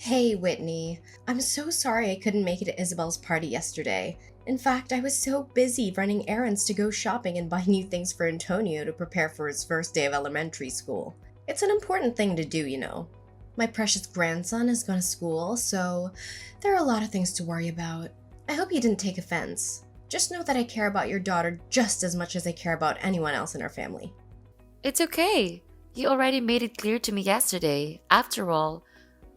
Hey, Whitney. I'm so sorry I couldn't make it to Isabel's party yesterday. In fact, I was so busy running errands to go shopping and buy new things for Antonio to prepare for his first day of elementary school. It's an important thing to do, you know. My precious grandson has gone to school, so there are a lot of things to worry about. I hope you didn't take offense. Just know that I care about your daughter just as much as I care about anyone else in our family. It's okay. You already made it clear to me yesterday. After all,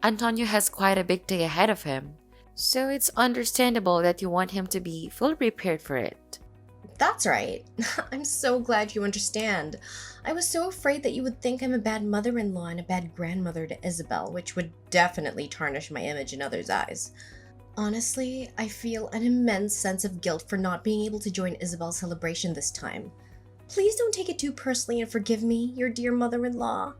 Antonio has quite a big day ahead of him. So it's understandable that you want him to be fully prepared for it. That's right. I'm so glad you understand. I was so afraid that you would think I'm a bad mother in law and a bad grandmother to Isabel, which would definitely tarnish my image in others' eyes. Honestly, I feel an immense sense of guilt for not being able to join Isabel's celebration this time. Please don't take it too personally and forgive me, your dear mother in law.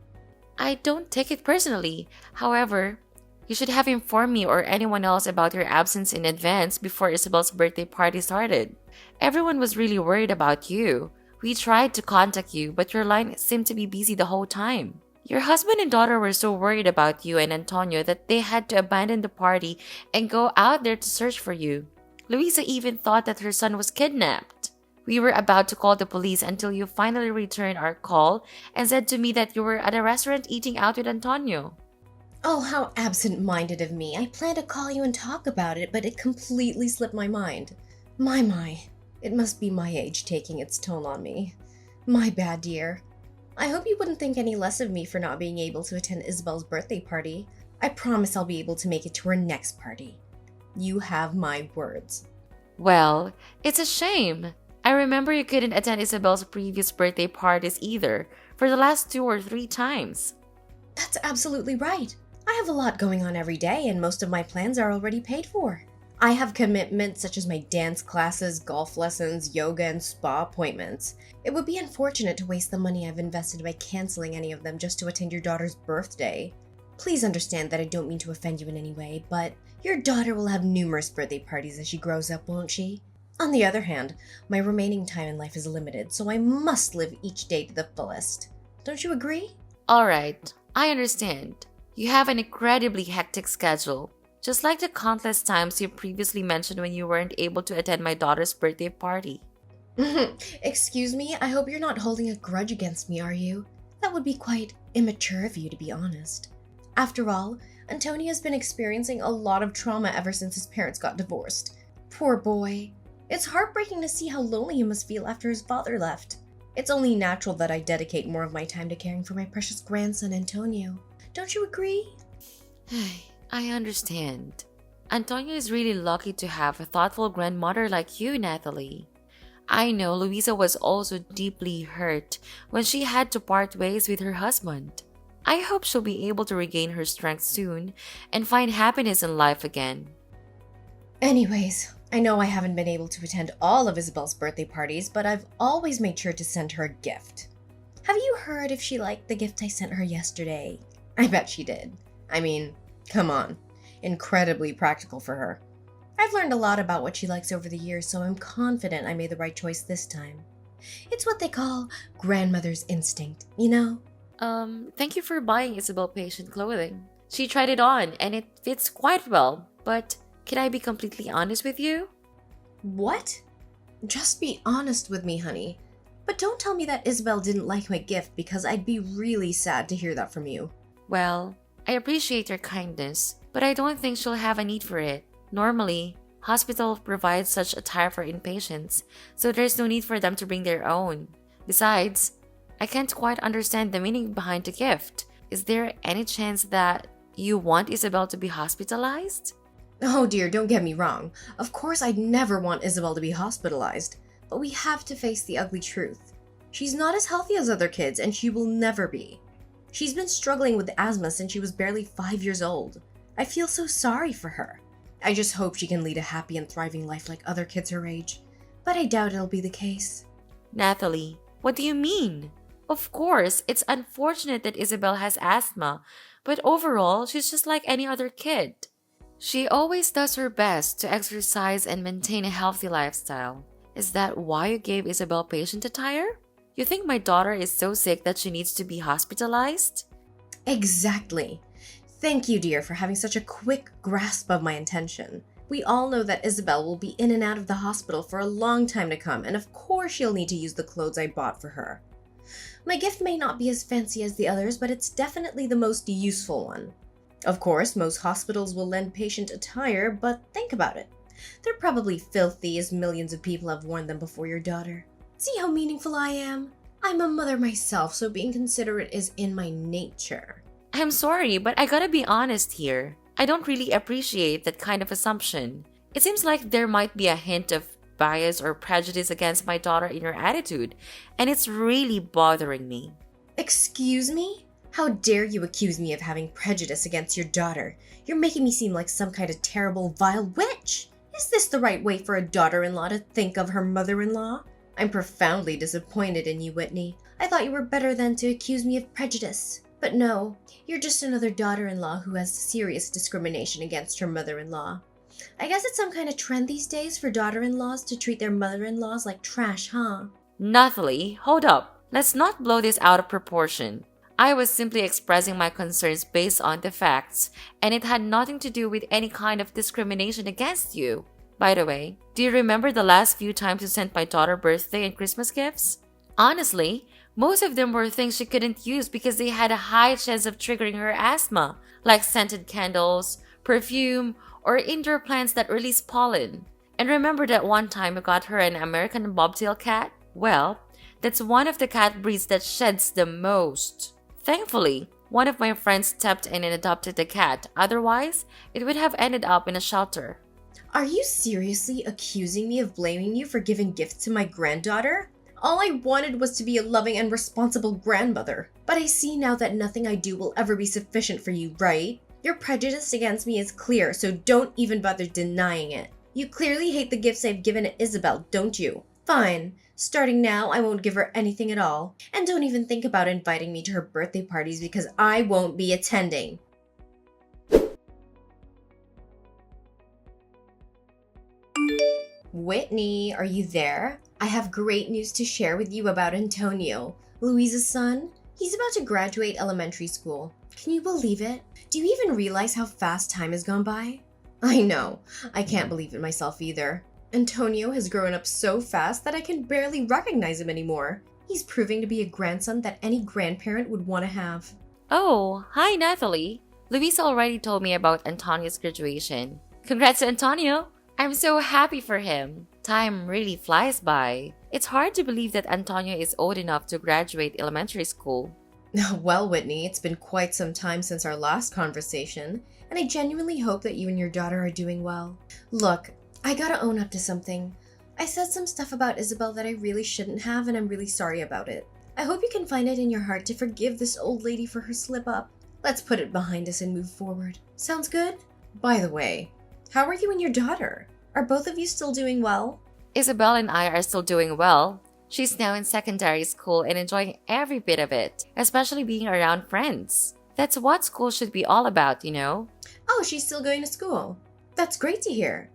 I don't take it personally. However, you should have informed me or anyone else about your absence in advance before Isabel's birthday party started. Everyone was really worried about you. We tried to contact you, but your line seemed to be busy the whole time. Your husband and daughter were so worried about you and Antonio that they had to abandon the party and go out there to search for you. Luisa even thought that her son was kidnapped. We were about to call the police until you finally returned our call and said to me that you were at a restaurant eating out with Antonio. Oh, how absent-minded of me. I planned to call you and talk about it, but it completely slipped my mind. My. It must be my age taking its toll on me. My bad, dear. I hope you wouldn't think any less of me for not being able to attend Isabel's birthday party. I promise I'll be able to make it to her next party. You have my words. Well, it's a shame. I remember you couldn't attend Isabel's previous birthday parties either, for the last 2 or 3 times. That's absolutely right. I have a lot going on every day, and most of my plans are already paid for. I have commitments such as my dance classes, golf lessons, yoga, and spa appointments. It would be unfortunate to waste the money I've invested by canceling any of them just to attend your daughter's birthday. Please understand that I don't mean to offend you in any way, but your daughter will have numerous birthday parties as she grows up, won't she? On the other hand, my remaining time in life is limited, so I must live each day to the fullest. Don't you agree? Alright, I understand. You have an incredibly hectic schedule, just like the countless times you previously mentioned when you weren't able to attend my daughter's birthday party. Excuse me, I hope you're not holding a grudge against me, are you? That would be quite immature of you, to be honest. After all, Antonia's been experiencing a lot of trauma ever since his parents got divorced. Poor boy. It's heartbreaking to see how lonely he must feel after his father left. It's only natural that I dedicate more of my time to caring for my precious grandson, Antonio. Don't you agree? I understand. Antonio is really lucky to have a thoughtful grandmother like you, Natalie. I know Luisa was also deeply hurt when she had to part ways with her husband. I hope she'll be able to regain her strength soon and find happiness in life again. Anyways, I know I haven't been able to attend all of Isabel's birthday parties, but I've always made sure to send her a gift. Have you heard if she liked the gift I sent her yesterday? I bet she did. I mean, come on. Incredibly practical for her. I've learned a lot about what she likes over the years, so I'm confident I made the right choice this time. It's what they call grandmother's instinct, you know? Thank you for buying Isabel patient clothing. She tried it on and it fits quite well, but can I be completely honest with you? What? Just be honest with me, honey. But don't tell me that Isabel didn't like my gift because I'd be really sad to hear that from you. Well, I appreciate your kindness, but I don't think she'll have a need for it. Normally, hospital provides such attire for inpatients, so there's no need for them to bring their own. Besides, I can't quite understand the meaning behind the gift. Is there any chance that you want Isabel to be hospitalized? Oh dear, don't get me wrong. Of course I'd never want Isabel to be hospitalized, but we have to face the ugly truth. She's not as healthy as other kids, and she will never be. She's been struggling with asthma since she was barely 5 years old. I feel so sorry for her. I just hope she can lead a happy and thriving life like other kids her age, but I doubt it'll be the case. Natalie, what do you mean? Of course, it's unfortunate that Isabel has asthma, but overall, she's just like any other kid. She always does her best to exercise and maintain a healthy lifestyle. Is that why you gave Isabel patient attire? You think my daughter is so sick that she needs to be hospitalized? Exactly. Thank you, dear, for having such a quick grasp of my intention. We all know that Isabel will be in and out of the hospital for a long time to come, and of course she'll need to use the clothes I bought for her. My gift may not be as fancy as the others, but it's definitely the most useful one. Of course, most hospitals will lend patient attire, but think about it. They're probably filthy, as millions of people have worn them before your daughter. See how meaningful I am? I'm a mother myself, so being considerate is in my nature. I'm sorry, but I gotta be honest here. I don't really appreciate that kind of assumption. It seems like there might be a hint of bias or prejudice against my daughter in your attitude, and it's really bothering me. Excuse me? How dare you accuse me of having prejudice against your daughter? You're making me seem like some kind of terrible, vile witch. Is this the right way for a daughter-in-law to think of her mother-in-law? I'm profoundly disappointed in you, Whitney. I thought you were better than to accuse me of prejudice. But no, you're just another daughter-in-law who has serious discrimination against her mother-in-law. I guess it's some kind of trend these days for daughter-in-laws to treat their mother-in-laws like trash, huh? Nathalie, hold up. Let's not blow this out of proportion. I was simply expressing my concerns based on the facts, and it had nothing to do with any kind of discrimination against you. By the way, do you remember the last few times you sent my daughter birthday and Christmas gifts? Honestly, most of them were things she couldn't use because they had a high chance of triggering her asthma, like scented candles, perfume, or indoor plants that release pollen. And remember that one time I got her an American bobtail cat? Well, that's one of the cat breeds that sheds the most. Thankfully, one of my friends stepped in and adopted the cat. Otherwise, it would have ended up in a shelter. Are you seriously accusing me of blaming you for giving gifts to my granddaughter? All I wanted was to be a loving and responsible grandmother. But I see now that nothing I do will ever be sufficient for you, right? Your prejudice against me is clear, so don't even bother denying it. You clearly hate the gifts I've given to Isabel, don't you? Fine. Starting now, I won't give her anything at all. And don't even think about inviting me to her birthday parties because I won't be attending. Whitney, are you there? I have great news to share with you about Antonio, Louisa's son. He's about to graduate elementary school. Can you believe it? Do you even realize how fast time has gone by? I know. I can't believe it myself either. Antonio has grown up so fast that I can barely recognize him anymore. He's proving to be a grandson that any grandparent would want to have. Oh, hi Nathalie. Luisa already told me about Antonio's graduation. Congrats to Antonio! I'm so happy for him. Time really flies by. It's hard to believe that Antonio is old enough to graduate elementary school. Well, Whitney, it's been quite some time since our last conversation, and I genuinely hope that you and your daughter are doing well. Look, I gotta own up to something. I said some stuff about Isabel that I really shouldn't have, and I'm really sorry about it. I hope you can find it in your heart to forgive this old lady for her slip-up. Let's put it behind us and move forward. Sounds good? By the way, how are you and your daughter? Are both of you still doing well? Isabel and I are still doing well. She's now in secondary school and enjoying every bit of it, especially being around friends. That's what school should be all about, you know? Oh, she's still going to school. That's great to hear.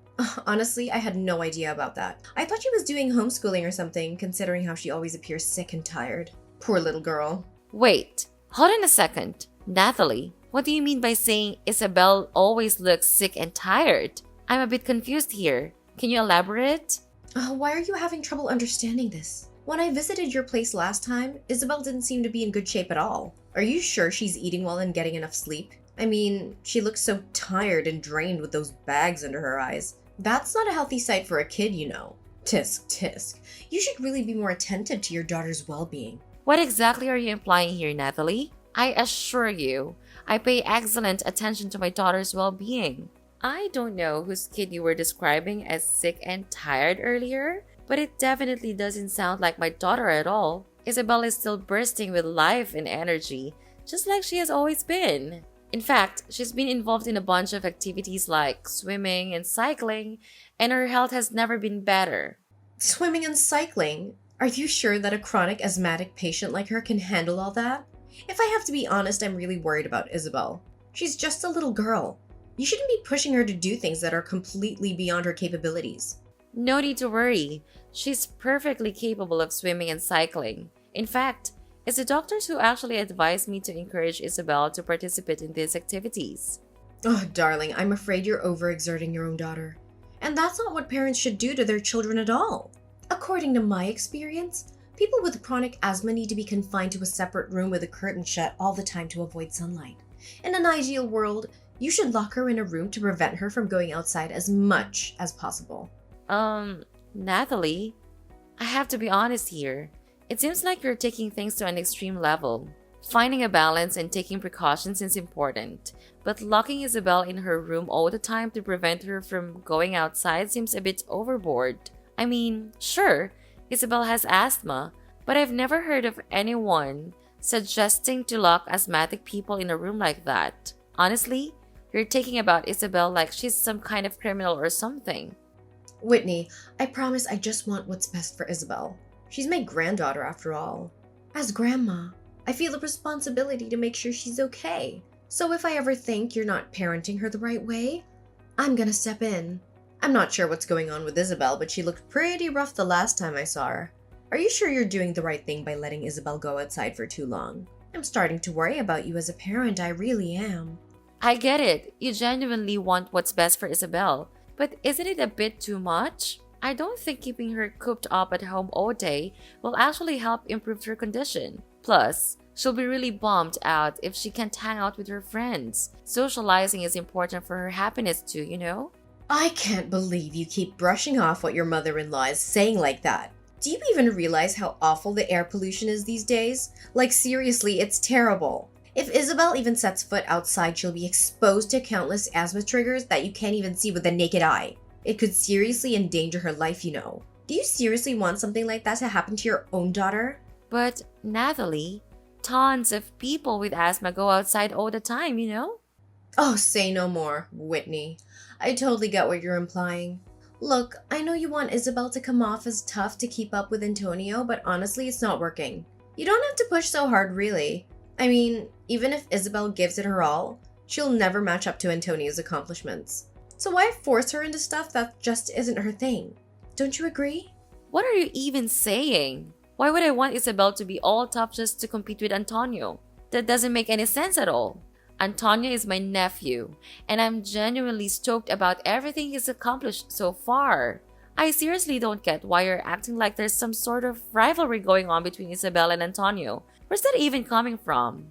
Honestly, I had no idea about that. I thought she was doing homeschooling or something, considering how she always appears sick and tired. Poor little girl. Wait, hold on a second. Nathalie, what do you mean by saying Isabel always looks sick and tired? I'm a bit confused here. Can you elaborate? Why are you having trouble understanding this? When I visited your place last time, Isabel didn't seem to be in good shape at all. Are you sure she's eating well and getting enough sleep? I mean, she looks so tired and drained with those bags under her eyes. That's not a healthy sight for a kid, you know. Tisk, tisk. You should really be more attentive to your daughter's well-being. What exactly are you implying here, Nathalie? I assure you, I pay excellent attention to my daughter's well-being. I don't know whose kid you were describing as sick and tired earlier, but it definitely doesn't sound like my daughter at all. Isabel is still bursting with life and energy, just like she has always been. In fact, she's been involved in a bunch of activities like swimming and cycling, and her health has never been better. Swimming and cycling? Are you sure that a chronic asthmatic patient like her can handle all that? If I have to be honest, I'm really worried about Isabel. She's just a little girl. You shouldn't be pushing her to do things that are completely beyond her capabilities. No need to worry. She's perfectly capable of swimming and cycling. In fact, It's the doctors who actually advised me to encourage Isabel to participate in these activities. Oh, darling, I'm afraid you're overexerting your own daughter. And that's not what parents should do to their children at all. According to my experience, people with chronic asthma need to be confined to a separate room with a curtain shut all the time to avoid sunlight. In an ideal world, you should lock her in a room to prevent her from going outside as much as possible. Natalie, I have to be honest here. It seems like you're taking things to an extreme level. Finding a balance and taking precautions is important, but locking Isabel in her room all the time to prevent her from going outside seems a bit overboard. I mean, sure, Isabel has asthma, but I've never heard of anyone suggesting to lock asthmatic people in a room like that. Honestly, you're taking about Isabel like she's some kind of criminal or something. Whitney, I promise I just want what's best for Isabel. She's my granddaughter after all. As grandma, I feel a responsibility to make sure she's okay. So if I ever think you're not parenting her the right way, I'm gonna step in. I'm not sure what's going on with Isabel, but she looked pretty rough the last time I saw her. Are you sure you're doing the right thing by letting Isabel go outside for too long? I'm starting to worry about you as a parent, I really am. I get it. You genuinely want what's best for Isabel. But isn't it a bit too much? I don't think keeping her cooped up at home all day will actually help improve her condition. Plus, she'll be really bummed out if she can't hang out with her friends. Socializing is important for her happiness too, you know? I can't believe you keep brushing off what your mother-in-law is saying like that. Do you even realize how awful the air pollution is these days? Like seriously, it's terrible. If Isabel even sets foot outside, she'll be exposed to countless asthma triggers that you can't even see with the naked eye. It could seriously endanger her life, you know. Do you seriously want something like that to happen to your own daughter? But, Natalie, tons of people with asthma go outside all the time, you know? Oh, say no more, Whitney. I totally get what you're implying. Look, I know you want Isabel to come off as tough to keep up with Antonio, but honestly, it's not working. You don't have to push so hard, really. I mean, even if Isabel gives it her all, she'll never match up to Antonio's accomplishments. So why force her into stuff that just isn't her thing? Don't you agree? What are you even saying? Why would I want Isabel to be all tough just to compete with Antonio? That doesn't make any sense at all. Antonio is my nephew, and I'm genuinely stoked about everything he's accomplished so far. I seriously don't get why you're acting like there's some sort of rivalry going on between Isabel and Antonio. Where's that even coming from?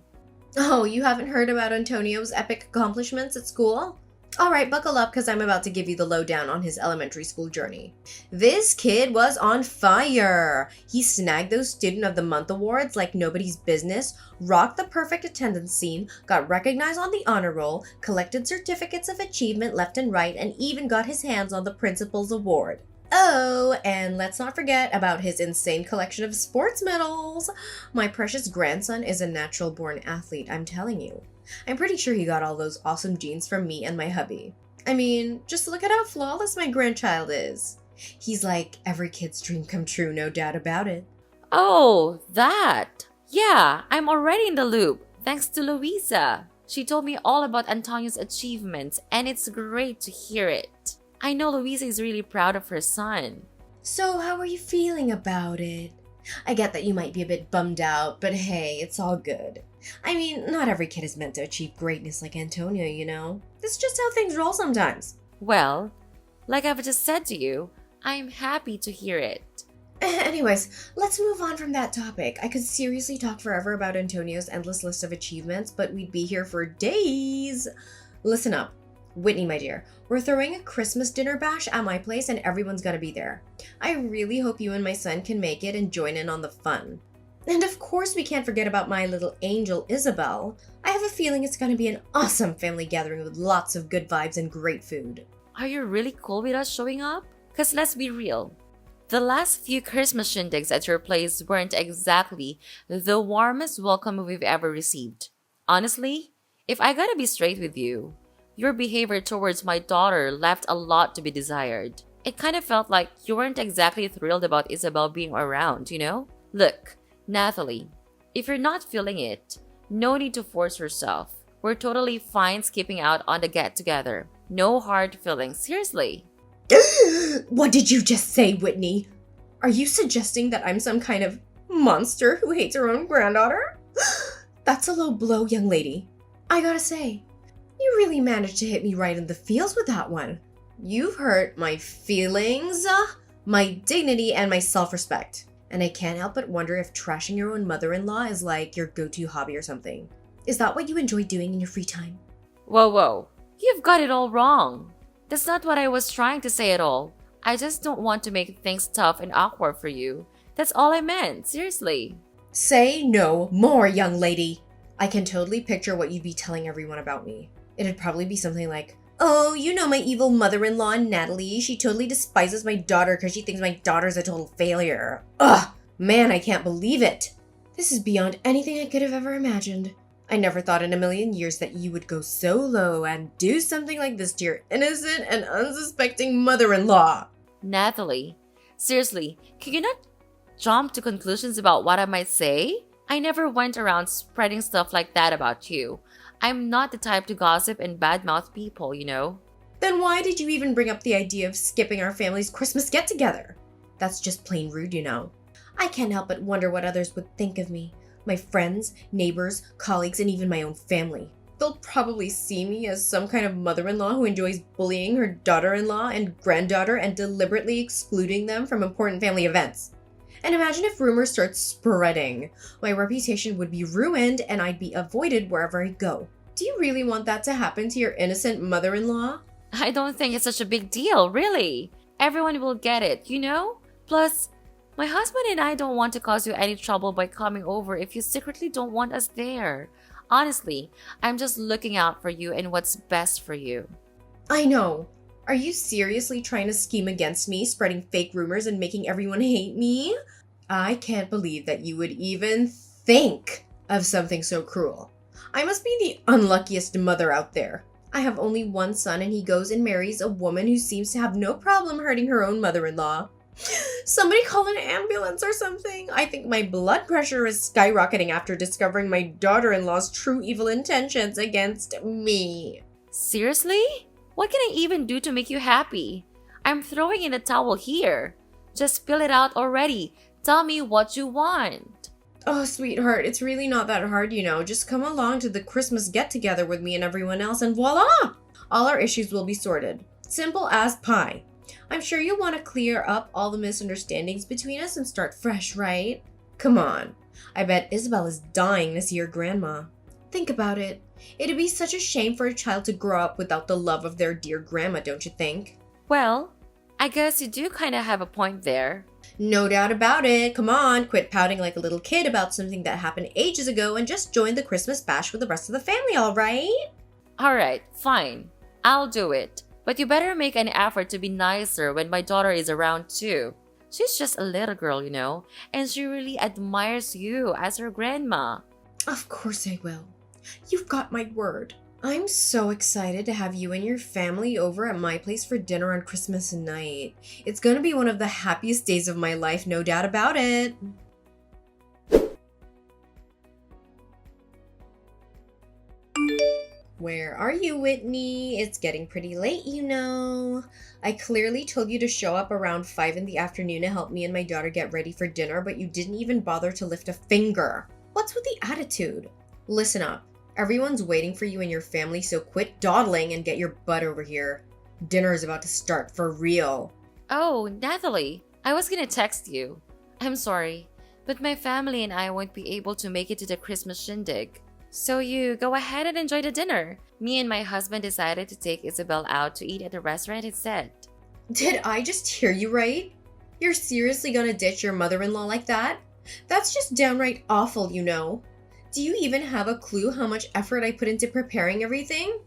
Oh, you haven't heard about Antonio's epic accomplishments at school? Alright, buckle up because I'm about to give you the lowdown on his elementary school journey. This kid was on fire! He snagged those Student of the Month awards like nobody's business, rocked the perfect attendance scene, got recognized on the honor roll, collected certificates of achievement left and right, and even got his hands on the principal's award. Oh, and let's not forget about his insane collection of sports medals. My precious grandson is a natural-born athlete, I'm telling you. I'm pretty sure he got all those awesome genes from me and my hubby. I mean, just look at how flawless my grandchild is. He's like every kid's dream come true, no doubt about it. Oh, that! Yeah, I'm already in the loop, thanks to Louisa. She told me all about Antonio's achievements, and it's great to hear it. I know Louisa is really proud of her son. So how are you feeling about it? I get that you might be a bit bummed out, but hey, it's all good. I mean, not every kid is meant to achieve greatness like Antonio, you know? That's just how things roll sometimes. Well, like I've just said to you, I'm happy to hear it. Anyways, let's move on from that topic. I could seriously talk forever about Antonio's endless list of achievements, but we'd be here for days. Listen up. Whitney, my dear, we're throwing a Christmas dinner bash at my place and everyone's gotta be there. I really hope you and my son can make it and join in on the fun. And of course we can't forget about my little angel, Isabel. I have a feeling it's gonna be an awesome family gathering with lots of good vibes and great food. Are you really cool with us showing up? Cause let's be real. The last few Christmas shindigs at your place weren't exactly the warmest welcome we've ever received. Honestly, if I gotta be straight with you, your behavior towards my daughter left a lot to be desired. It kind of felt like you weren't exactly thrilled about Isabel being around, you know? Look, Natalie, if you're not feeling it, no need to force yourself. We're totally fine skipping out on the get-together. No hard feelings, seriously. What did you just say, Whitney? Are you suggesting that I'm some kind of Monster who hates her own granddaughter? That's a low blow, young lady. I gotta say, you really managed to hit me right in the feels with that one. You've hurt my feelings, my dignity, and my self-respect. And I can't help but wonder if trashing your own mother-in-law is like your go-to hobby or something. Is that what you enjoy doing in your free time? Whoa. You've got it all wrong. That's not what I was trying to say at all. I just don't want to make things tough and awkward for you. That's all I meant, seriously. Say no more, young lady. I can totally picture what you'd be telling everyone about me. It'd probably be something like, oh, you know my evil mother-in-law, Natalie. She totally despises my daughter because she thinks my daughter's a total failure. Ugh, man, I can't believe it. This is beyond anything I could have ever imagined. I never thought in a million years that you would go so low and do something like this to your innocent and unsuspecting mother-in-law. Natalie, seriously, can you not jump to conclusions about what I might say? I never went around spreading stuff like that about you. I'm not the type to gossip and badmouth people, you know? Then why did you even bring up the idea of skipping our family's Christmas get-together? That's just plain rude, you know. I can't help but wonder what others would think of me. My friends, neighbors, colleagues, and even my own family. They'll probably see me as some kind of mother-in-law who enjoys bullying her daughter-in-law and granddaughter and deliberately excluding them from important family events. And imagine if rumors start spreading. My reputation would be ruined and I'd be avoided wherever I go. Do you really want that to happen to your innocent mother-in-law? I don't think it's such a big deal, really. Everyone will get it, you know? Plus, my husband and I don't want to cause you any trouble by coming over if you secretly don't want us there. Honestly, I'm just looking out for you and what's best for you. I know. Are you seriously trying to scheme against me, spreading fake rumors and making everyone hate me? I can't believe that you would even think of something so cruel. I must be the unluckiest mother out there. I have only one son and he goes and marries a woman who seems to have no problem hurting her own mother-in-law. Somebody call an ambulance or something. I think my blood pressure is skyrocketing after discovering my daughter-in-law's true evil intentions against me. Seriously? What can I even do to make you happy? I'm throwing in the towel here. Just spill it out already. Tell me what you want. Oh, sweetheart, it's really not that hard, you know. Just come along to the Christmas get-together with me and everyone else and voila! All our issues will be sorted. Simple as pie. I'm sure you'll want to clear up all the misunderstandings between us and start fresh, right? Come on. I bet Isabel is dying to see her grandma. Think about it. It'd be such a shame for a child to grow up without the love of their dear grandma, don't you think? Well, I guess you do kind of have a point there. No doubt about it. Come on, quit pouting like a little kid about something that happened ages ago and just join the Christmas bash with the rest of the family, all right? Alright, fine. I'll do it. But you better make an effort to be nicer when my daughter is around too. She's just a little girl, you know, and she really admires you as her grandma. Of course I will. You've got my word. I'm so excited to have you and your family over at my place for dinner on Christmas night. It's gonna be one of the happiest days of my life, no doubt about it. Where are you, Whitney? It's getting pretty late, you know. I clearly told you to show up around 5 in the afternoon to help me and my daughter get ready for dinner, but you didn't even bother to lift a finger. What's with the attitude? Listen up. Everyone's waiting for you and your family, so quit dawdling and get your butt over here. Dinner is about to start for real. Oh, Natalie, I was gonna text you. I'm sorry, but my family and I won't be able to make it to the Christmas shindig. So you go ahead and enjoy the dinner. Me and my husband decided to take Isabel out to eat at the restaurant instead. Did I just hear you right? You're seriously gonna ditch your mother-in-law like that? That's just downright awful, you know. Do you even have a clue how much effort I put into preparing everything?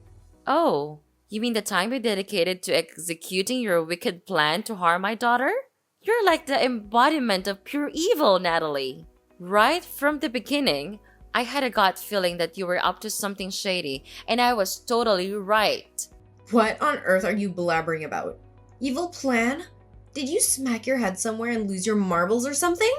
Oh, you mean the time you dedicated to executing your wicked plan to harm my daughter? You're like the embodiment of pure evil, Natalie. Right from the beginning, I had a gut feeling that you were up to something shady, and I was totally right. What on earth are you blabbering about? Evil plan? Did you smack your head somewhere and lose your marbles or something?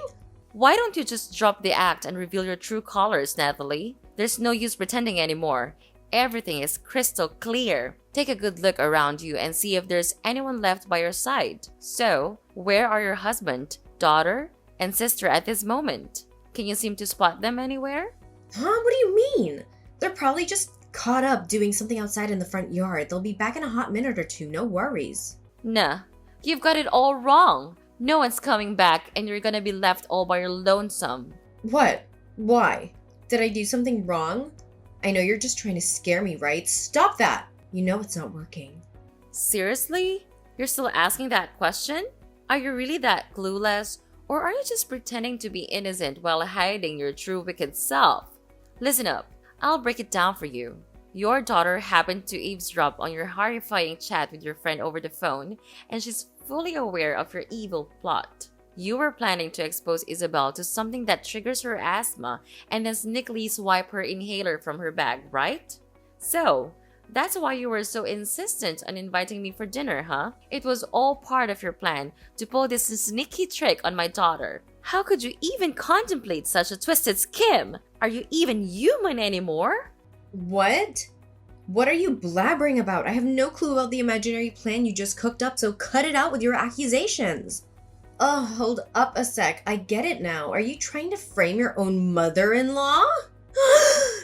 Why don't you just drop the act and reveal your true colors, Natalie? There's no use pretending anymore. Everything is crystal clear. Take a good look around you and see if there's anyone left by your side. So, where are your husband, daughter, and sister at this moment. Can you seem to spot them anywhere? Huh? What do you mean? They're probably just caught up doing something outside in the front yard. They'll be back in a hot minute or two, no worries. Nah, you've got it all wrong. No one's coming back and you're gonna be left all by your lonesome. What? Why? Did I do something wrong? I know you're just trying to scare me, right? Stop that! You know it's not working. Seriously? You're still asking that question? Are you really that clueless? Or are you just pretending to be innocent while hiding your true wicked self? Listen up, I'll break it down for you. Your daughter happened to eavesdrop on your horrifying chat with your friend over the phone, and she's fully aware of your evil plot. You were planning to expose Isabel to something that triggers her asthma and then sneakily swipe her inhaler from her bag, right? So, that's why you were so insistent on inviting me for dinner, huh? It was all part of your plan to pull this sneaky trick on my daughter. How could you even contemplate such a twisted scheme? Are you even human anymore? What? What are you blabbering about? I have no clue about the imaginary plan you just cooked up, so cut it out with your accusations. Oh, hold up a sec. I get it now. Are you trying to frame your own mother-in-law?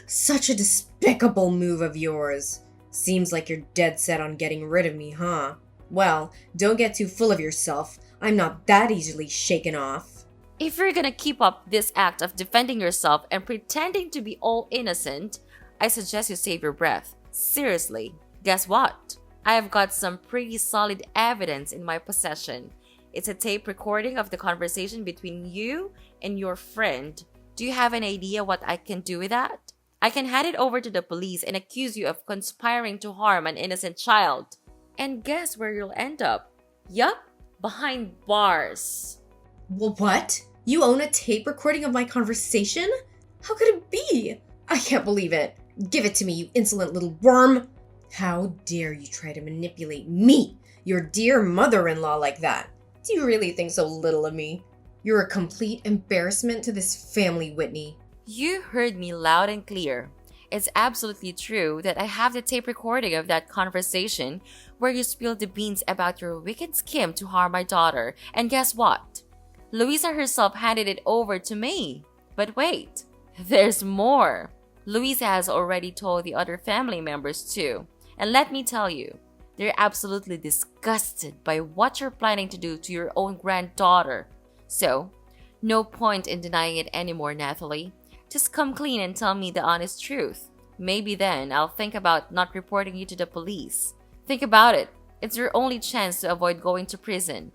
Such a despicable move of yours. Seems like you're dead set on getting rid of me, huh? Well, don't get too full of yourself. I'm not that easily shaken off. If you're gonna keep up this act of defending yourself and pretending to be all innocent, I suggest you save your breath. Seriously, guess what? I have got some pretty solid evidence in my possession. It's a tape recording of the conversation between you and your friend. Do you have an idea what I can do with that? I can hand it over to the police and accuse you of conspiring to harm an innocent child. And guess where you'll end up? Yup, behind bars. Well, what? You own a tape recording of my conversation? How could it be? I can't believe it. Give it to me, you insolent little worm. How dare you try to manipulate me, your dear mother-in-law, like that? Do you really think so little of me? You're a complete embarrassment to this family, Whitney. You heard me loud and clear. It's absolutely true that I have the tape recording of that conversation where you spilled the beans about your wicked scheme to harm my daughter. And guess what? Louisa herself handed it over to me. But wait, there's more. Louisa has already told the other family members too. And let me tell you, they're absolutely disgusted by what you're planning to do to your own granddaughter. So, no point in denying it anymore, Nathalie. Just come clean and tell me the honest truth. Maybe then I'll think about not reporting you to the police. Think about it. It's your only chance to avoid going to prison.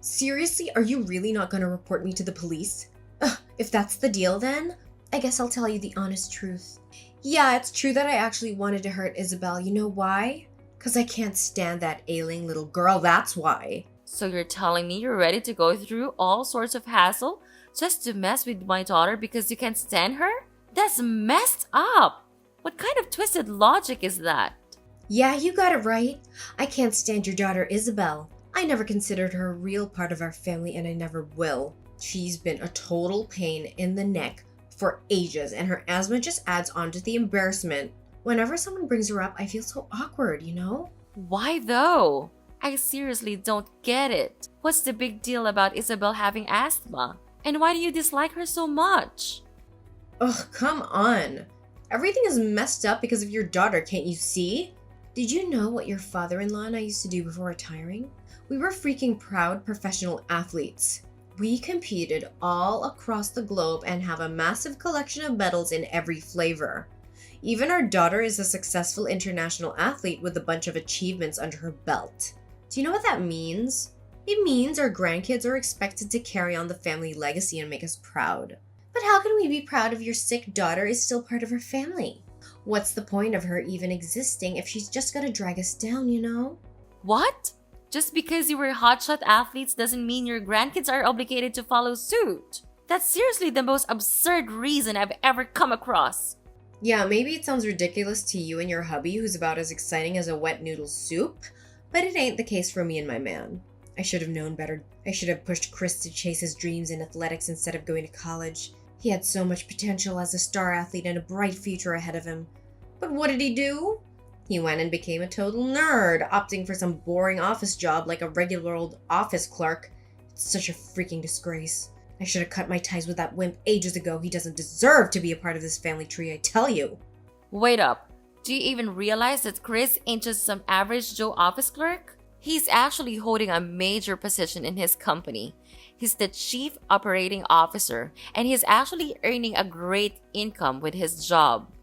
Seriously, are you really not going to report me to the police? Ugh, if that's the deal then, I guess I'll tell you the honest truth. Yeah, it's true that I actually wanted to hurt Isabel. You know why? Because I can't stand that ailing little girl, that's why. So you're telling me you're ready to go through all sorts of hassle just to mess with my daughter because you can't stand her? That's messed up! What kind of twisted logic is that? Yeah, you got it right. I can't stand your daughter Isabel. I never considered her a real part of our family and I never will. She's been a total pain in the neck for ages and her asthma just adds on to the embarrassment. Whenever someone brings her up, I feel so awkward, you know? Why though? I seriously don't get it. What's the big deal about Isabel having asthma? And why do you dislike her so much? Ugh, come on. Everything is messed up because of your daughter, can't you see? Did you know what your father-in-law and I used to do before retiring? We were freaking proud professional athletes. We competed all across the globe and have a massive collection of medals in every flavor. Even our daughter is a successful international athlete with a bunch of achievements under her belt. Do you know what that means? It means our grandkids are expected to carry on the family legacy and make us proud. But how can we be proud if your sick daughter is still part of our family? What's the point of her even existing if she's just gonna drag us down, you know? What? Just because you were hotshot athletes doesn't mean your grandkids are obligated to follow suit. That's seriously the most absurd reason I've ever come across. Yeah, maybe it sounds ridiculous to you and your hubby who's about as exciting as a wet noodle soup, but it ain't the case for me and my man. I should have known better. I should have pushed Chris to chase his dreams in athletics instead of going to college. He had so much potential as a star athlete and a bright future ahead of him. But what did he do? He went and became a total nerd, opting for some boring office job like a regular old office clerk. It's such a freaking disgrace. I should have cut my ties with that wimp ages ago. He doesn't deserve to be a part of this family tree, I tell you. Wait up. Do you even realize that Chris ain't just some average Joe office clerk? He's actually holding a major position in his company. He's the chief operating officer, and he's actually earning a great income with his job.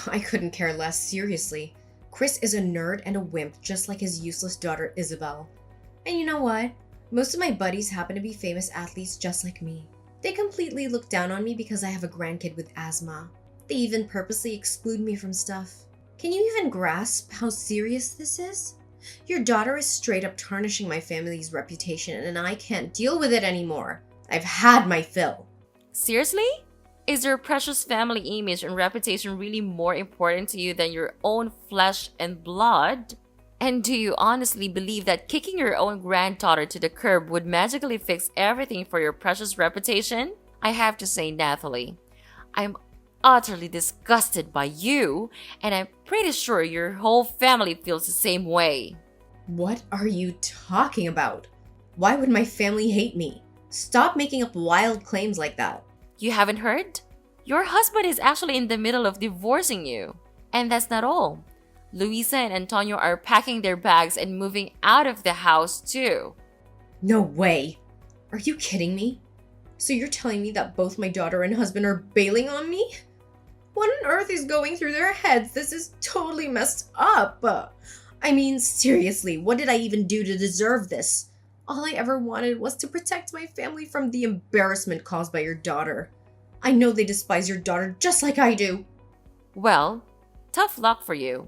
I couldn't care less, seriously. Chris is a nerd and a wimp, just like his useless daughter Isabel. And you know what? Most of my buddies happen to be famous athletes just like me. They completely look down on me because I have a grandkid with asthma. They even purposely exclude me from stuff. Can you even grasp how serious this is? Your daughter is straight up tarnishing my family's reputation, and I can't deal with it anymore. I've had my fill. Seriously? Is your precious family image and reputation really more important to you than your own flesh and blood? And do you honestly believe that kicking your own granddaughter to the curb would magically fix everything for your precious reputation? I have to say, Nathalie, I'm utterly disgusted by you, and I'm pretty sure your whole family feels the same way. What are you talking about? Why would my family hate me? Stop making up wild claims like that. You haven't heard? Your husband is actually in the middle of divorcing you. And that's not all. Luisa and Antonio are packing their bags and moving out of the house too. No way. Are you kidding me? So you're telling me that both my daughter and husband are bailing on me? What on earth is going through their heads? This is totally messed up. I mean, seriously, what did I even do to deserve this? All I ever wanted was to protect my family from the embarrassment caused by your daughter. I know they despise your daughter just like I do. Well, tough luck for you.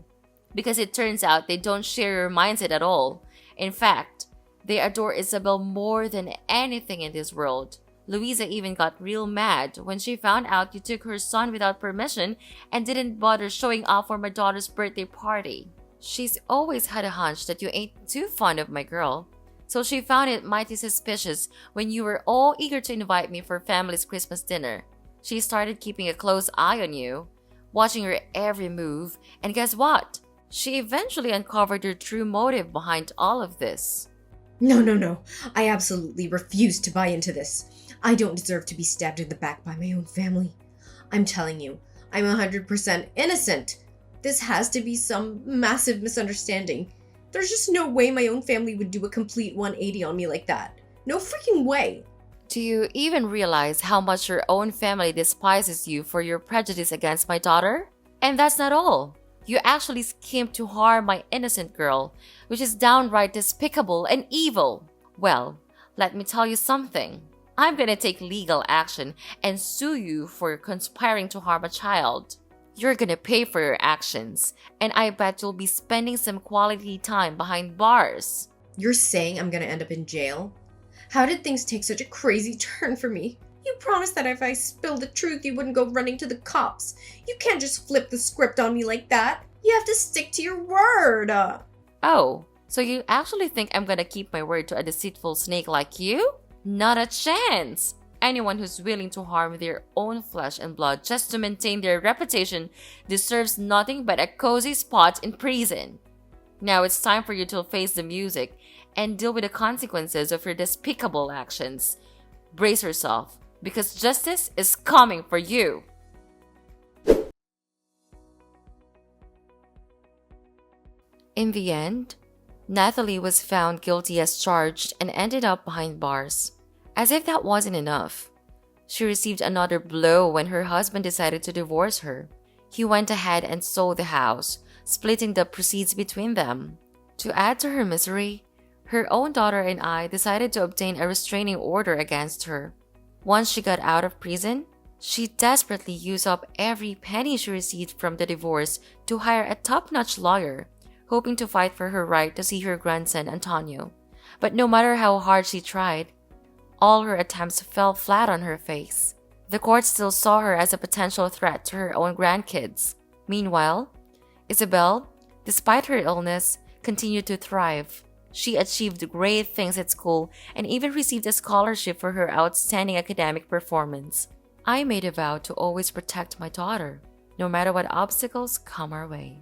Because it turns out they don't share your mindset at all. In fact, they adore Isabel more than anything in this world. Louisa even got real mad when she found out you took her son without permission and didn't bother showing off for my daughter's birthday party. She's always had a hunch that you ain't too fond of my girl. So she found it mighty suspicious when you were all eager to invite me for family's Christmas dinner. She started keeping a close eye on you, watching your every move, and guess what? She eventually uncovered your true motive behind all of this. No. I absolutely refuse to buy into this. I don't deserve to be stabbed in the back by my own family. I'm telling you, I'm 100% innocent. This has to be some massive misunderstanding. There's just no way my own family would do a complete 180 on me like that. No freaking way. Do you even realize how much your own family despises you for your prejudice against my daughter? And that's not all. You actually schemed to harm my innocent girl, which is downright despicable and evil. Well, let me tell you something. I'm gonna take legal action and sue you for conspiring to harm a child. You're gonna pay for your actions, and I bet you'll be spending some quality time behind bars. You're saying I'm gonna end up in jail? How did things take such a crazy turn for me? You promised that if I spilled the truth, you wouldn't go running to the cops. You can't just flip the script on me like that. You have to stick to your word. Oh, so you actually think I'm gonna keep my word to a deceitful snake like you? Not a chance! Anyone who's willing to harm their own flesh and blood just to maintain their reputation deserves nothing but a cozy spot in prison. Now it's time for you to face the music and deal with the consequences of your despicable actions. Brace yourself, because justice is coming for you. In the end, Nathalie was found guilty as charged and ended up behind bars. As if that wasn't enough, she received another blow when her husband decided to divorce her. He went ahead and sold the house, splitting the proceeds between them. To add to her misery, her own daughter and I decided to obtain a restraining order against her. Once she got out of prison, she desperately used up every penny she received from the divorce to hire a top-notch lawyer, hoping to fight for her right to see her grandson Antonio. But no matter how hard she tried, all her attempts fell flat on her face. The court still saw her as a potential threat to her own grandkids. Meanwhile, Isabel, despite her illness, continued to thrive. She achieved great things at school and even received a scholarship for her outstanding academic performance. I made a vow to always protect my daughter, no matter what obstacles come our way.